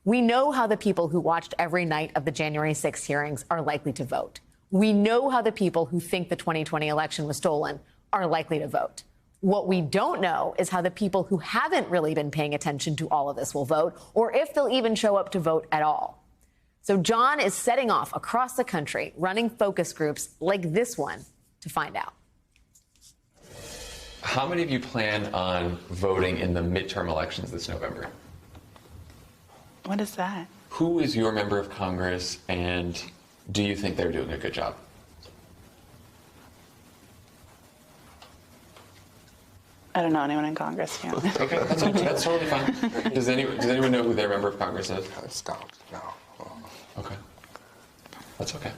We know how the people who watched every night of the January 6 hearings are likely to vote. We know how the people who think the 2020 election was stolen are likely to vote. What we don't know is how the people who haven't really been paying attention to all of this will vote, or if they'll even show up to vote at all. So John is setting off across the country, running focus groups like this one to find out. How many of you plan on voting in the midterm elections this November? What is that? Who is your member of Congress, and do you think they're doing a good job? I don't know anyone in Congress. Yeah. Okay, that's totally fine. Does anyone know who their member of Congress is? No. Okay. That's okay.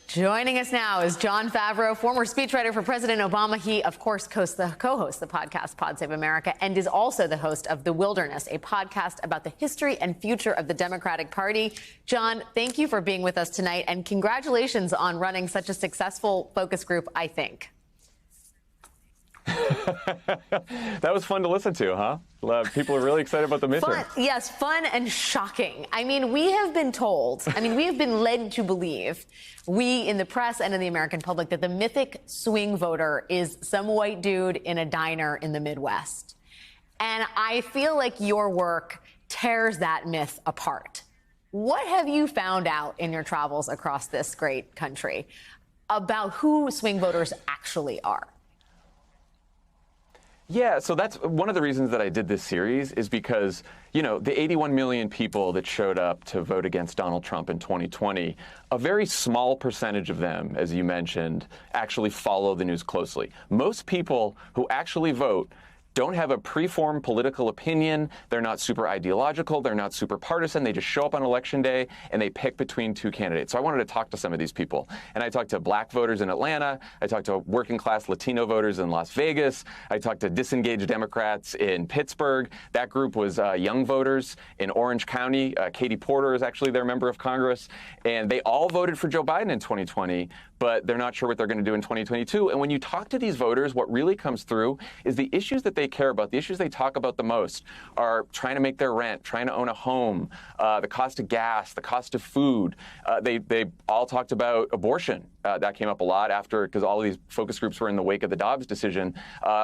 Joining us now is Jon Favreau, former speechwriter for President Obama. He, of course, co-hosts the podcast Pod Save America and is also the host of The Wilderness, a podcast about the history and future of the Democratic Party. John, thank you for being with us tonight, and congratulations on running such a successful focus group, I think. That was fun to listen to, huh? People are really excited about the midterm. Yes, fun and shocking. I mean, we have been led to believe, we in the press and in the American public, that the mythic swing voter is some white dude in a diner in the Midwest. And I feel like your work tears that myth apart. What have you found out in your travels across this great country about who swing voters actually are? Yeah, so that's one of the reasons that I did this series is because, the 81 million people that showed up to vote against Donald Trump in 2020, a very small percentage of them, as you mentioned, actually follow the news closely. Most people who actually vote don't have a preformed political opinion. They're not super ideological. They're not super partisan. They just show up on Election Day and they pick between two candidates. So I wanted to talk to some of these people. And I talked to black voters in Atlanta. I talked to working class Latino voters in Las Vegas. I talked to disengaged Democrats in Pittsburgh. That group was young voters in Orange County. Katie Porter is actually their member of Congress. And they all voted for Joe Biden in 2020, but they're not sure what they're going to do in 2022. And when you talk to these voters, what really comes through is the issues that they care about, the issues they talk about the most are trying to make their rent, trying to own a home, the cost of gas, the cost of food. They all talked about abortion. That came up a lot because all of these focus groups were in the wake of the Dobbs decision.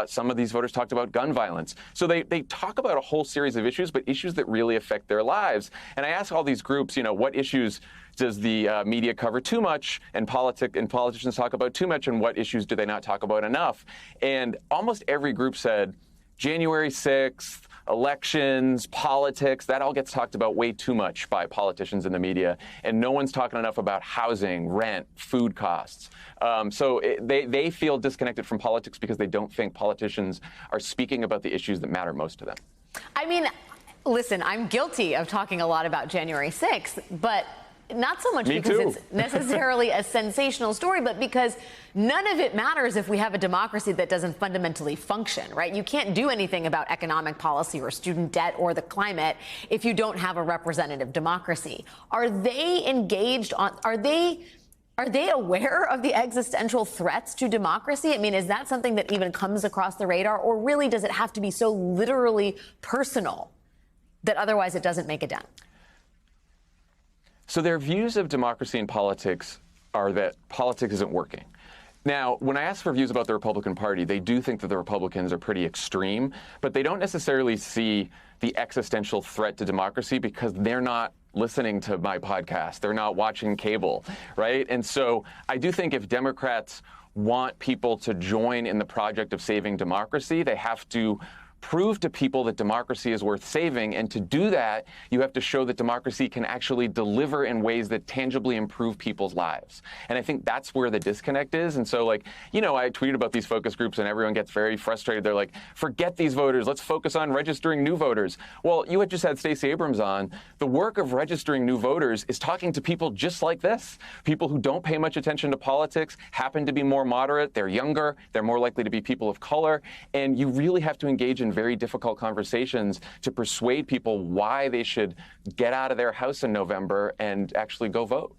Some of these voters talked about gun violence. So they talk about a whole series of issues, but issues that really affect their lives. And I ask all these groups, what issues does the media cover too much and politicians talk about too much, and what issues do they not talk about enough? And almost every group said January 6th, elections, politics, that all gets talked about way too much by politicians in the media, and no one's talking enough about housing, rent, food costs. So they feel disconnected from politics because they don't think politicians are speaking about the issues that matter most to them. I mean, listen, I'm guilty of talking a lot about January 6th, but not so much because it's necessarily a sensational story, but because none of it matters if we have a democracy that doesn't fundamentally function, right? You can't do anything about economic policy or student debt or the climate if you don't have a representative democracy. Are they engaged on, are they aware of the existential threats to democracy? I mean, is that something that even comes across the radar, or really does it have to be so literally personal that otherwise it doesn't make a dent? So their views of democracy and politics are that politics isn't working. Now, when I ask for views about the Republican Party, they do think that the Republicans are pretty extreme, but they don't necessarily see the existential threat to democracy because they're not listening to my podcast. They're not watching cable, right? And so I do think if Democrats want people to join in the project of saving democracy, they have to prove to people that democracy is worth saving. And to do that, you have to show that democracy can actually deliver in ways that tangibly improve people's lives. And I think that's where the disconnect is. And so, I tweeted about these focus groups and everyone gets very frustrated. They're like, forget these voters. Let's focus on registering new voters. Well, you had just had Stacey Abrams on. The work of registering new voters is talking to people just like this, people who don't pay much attention to politics, happen to be more moderate, they're younger, they're more likely to be people of color. And you really have to engage in very difficult conversations to persuade people why they should get out of their house in November and actually go vote.